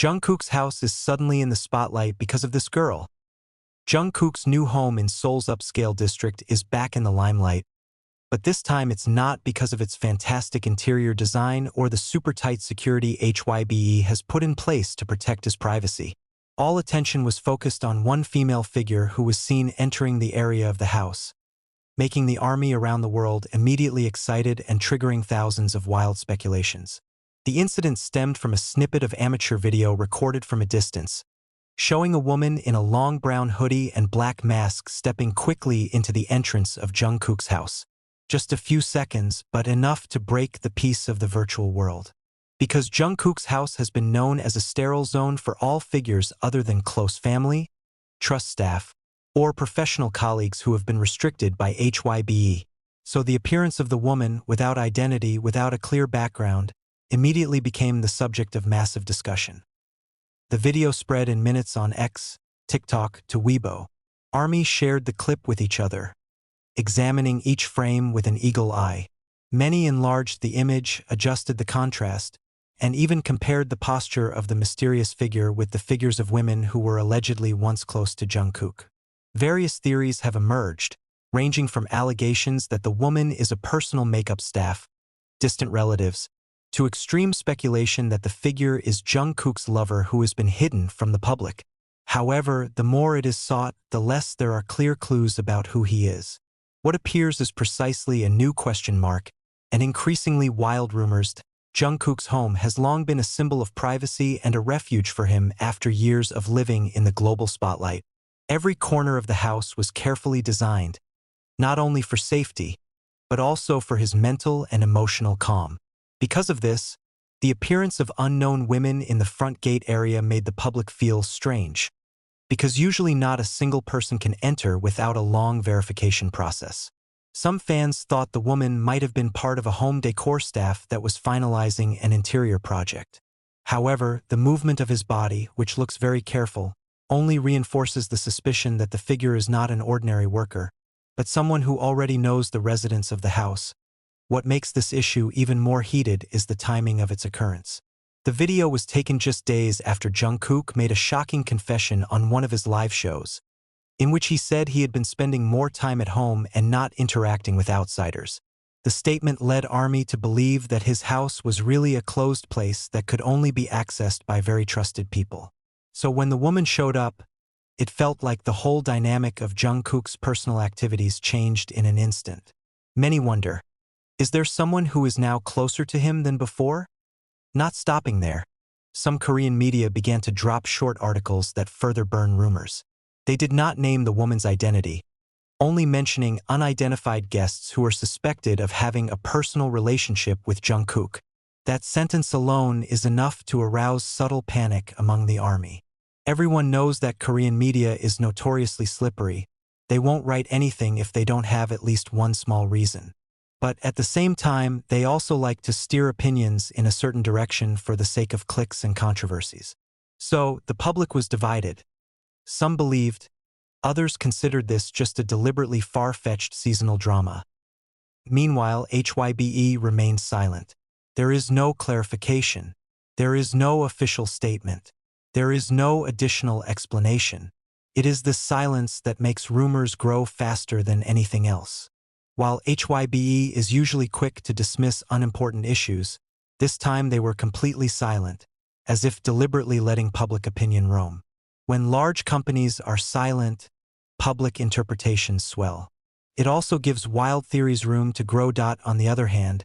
Jungkook's house is suddenly in the spotlight because of this girl. Jungkook's new home in Seoul's upscale district is back in the limelight, but this time it's not because of its fantastic interior design or the super tight security HYBE has put in place to protect his privacy. All attention was focused on one female figure who was seen entering the area of the house, making the army around the world immediately excited and triggering thousands of wild speculations. The incident stemmed from a snippet of amateur video recorded from a distance, showing a woman in a long brown hoodie and black mask stepping quickly into the entrance of Jungkook's house. Just a few seconds, but enough to break the peace of the virtual world. Because Jungkook's house has been known as a sterile zone for all figures other than close family, trust staff, or professional colleagues who have been restricted by HYBE. So the appearance of the woman, without identity, without a clear background, immediately became the subject of massive discussion. The video spread in minutes on X, TikTok to Weibo. Army shared the clip with each other, examining each frame with an eagle eye. Many enlarged the image, adjusted the contrast, and even compared the posture of the mysterious figure with the figures of women who were allegedly once close to Jungkook. Various theories have emerged, ranging from allegations that the woman is a personal makeup staff, distant relatives, to extreme speculation that the figure is Jungkook's lover who has been hidden from the public. However, the more it is sought, the less there are clear clues about who he is. What appears is precisely a new question mark, and increasingly wild rumors. Jungkook's home has long been a symbol of privacy and a refuge for him after years of living in the global spotlight. Every corner of the house was carefully designed, not only for safety, but also for his mental and emotional calm. Because of this, the appearance of unknown women in the front gate area made the public feel strange, because usually not a single person can enter without a long verification process. Some fans thought the woman might have been part of a home decor staff that was finalizing an interior project. However, the movement of his body, which looks very careful, only reinforces the suspicion that the figure is not an ordinary worker, but someone who already knows the residents of the house. What makes this issue even more heated is the timing of its occurrence. The video was taken just days after Jungkook made a shocking confession on one of his live shows, in which he said he had been spending more time at home and not interacting with outsiders. The statement led Army to believe that his house was really a closed place that could only be accessed by very trusted people. So when the woman showed up, it felt like the whole dynamic of Jungkook's personal activities changed in an instant. Many wonder, is there someone who is now closer to him than before? Not stopping there, some Korean media began to drop short articles that further burn rumors. They did not name the woman's identity, only mentioning unidentified guests who are suspected of having a personal relationship with Jungkook. That sentence alone is enough to arouse subtle panic among the army. Everyone knows that Korean media is notoriously slippery. They won't write anything if they don't have at least one small reason. But at the same time, they also like to steer opinions in a certain direction for the sake of clicks and controversies. So, the public was divided. Some believed, others considered this just a deliberately far-fetched seasonal drama. Meanwhile, HYBE remained silent. There is no clarification. There is no official statement. There is no additional explanation. It is this silence that makes rumors grow faster than anything else. While HYBE is usually quick to dismiss unimportant issues, this time they were completely silent, as if deliberately letting public opinion roam. When large companies are silent, public interpretations swell. It also gives wild theories room to grow. On the other hand,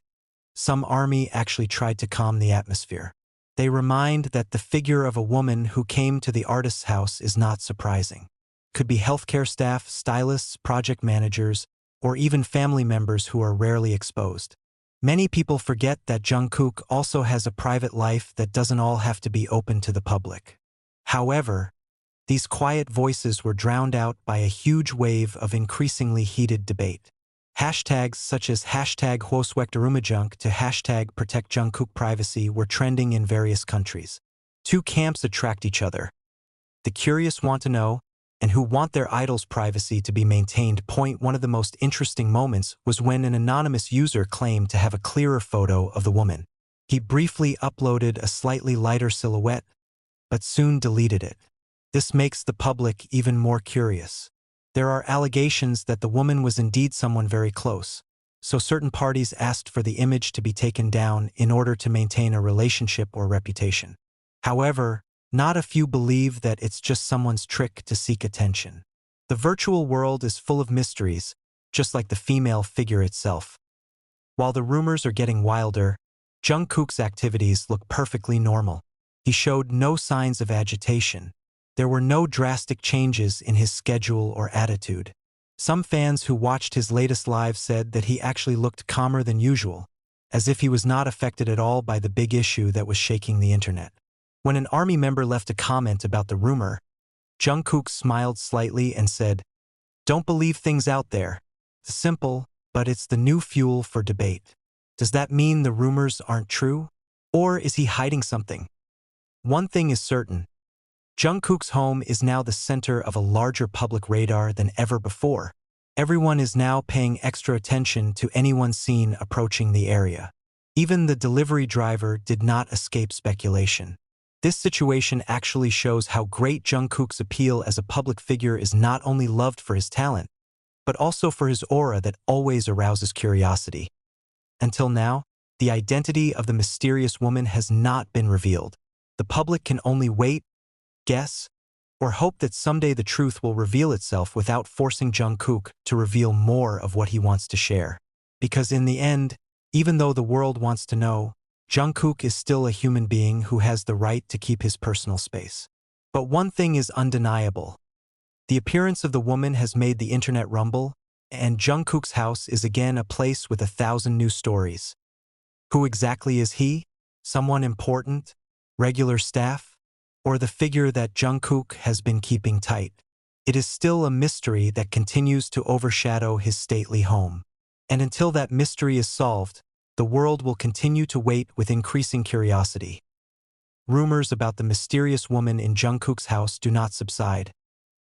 some army actually tried to calm the atmosphere. They remind that the figure of a woman who came to the artist's house is not surprising. Could be healthcare staff, stylists, project managers, or even family members who are rarely exposed. Many people forget that Jungkook also has a private life that doesn't all have to be open to the public. However, these quiet voices were drowned out by a huge wave of increasingly heated debate. Hashtags such as #HoSwekterumajunk to #ProtectJungkookPrivacy were trending in various countries. Two camps attract each other. The curious want to know, and who want their idol's privacy to be maintained. One of the most interesting moments was when an anonymous user claimed to have a clearer photo of the woman. He briefly uploaded a slightly lighter silhouette, but soon deleted it. This makes the public even more curious. There are allegations that the woman was indeed someone very close, so certain parties asked for the image to be taken down in order to maintain a relationship or reputation. However, not a few believe that it's just someone's trick to seek attention. The virtual world is full of mysteries, just like the female figure itself. While the rumors are getting wilder, Jungkook's activities look perfectly normal. He showed no signs of agitation. There were no drastic changes in his schedule or attitude. Some fans who watched his latest live said that he actually looked calmer than usual, as if he was not affected at all by the big issue that was shaking the internet. When an ARMY member left a comment about the rumor, Jungkook smiled slightly and said, "Don't believe things out there. It's simple, but it's the new fuel for debate." Does that mean the rumors aren't true? Or is he hiding something? One thing is certain. Jungkook's home is now the center of a larger public radar than ever before. Everyone is now paying extra attention to anyone seen approaching the area. Even the delivery driver did not escape speculation. This situation actually shows how great Jungkook's appeal as a public figure is not only loved for his talent, but also for his aura that always arouses curiosity. Until now, the identity of the mysterious woman has not been revealed. The public can only wait, guess, or hope that someday the truth will reveal itself without forcing Jungkook to reveal more of what he wants to share. Because in the end, even though the world wants to know, Jungkook is still a human being who has the right to keep his personal space. But one thing is undeniable. The appearance of the woman has made the internet rumble, and Jungkook's house is again a place with 1,000 new stories. Who exactly is he? Someone important? Regular staff? Or the figure that Jungkook has been keeping tight? It is still a mystery that continues to overshadow his stately home. And until that mystery is solved, the world will continue to wait with increasing curiosity. Rumors about the mysterious woman in Jungkook's house do not subside.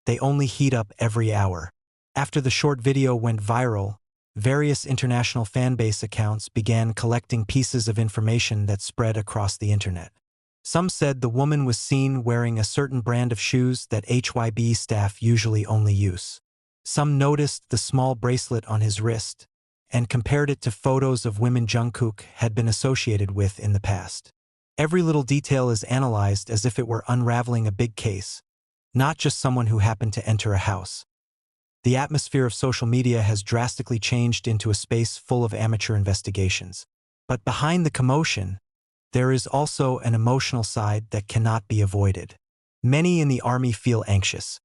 They only heat up every hour. After the short video went viral, various international fanbase accounts began collecting pieces of information that spread across the internet. Some said the woman was seen wearing a certain brand of shoes that HYB staff usually only use. Some noticed the small bracelet on his wrist and compared it to photos of women Jungkook had been associated with in the past. Every little detail is analyzed as if it were unraveling a big case, not just someone who happened to enter a house. The atmosphere of social media has drastically changed into a space full of amateur investigations. But behind the commotion, there is also an emotional side that cannot be avoided. Many in the army feel anxious.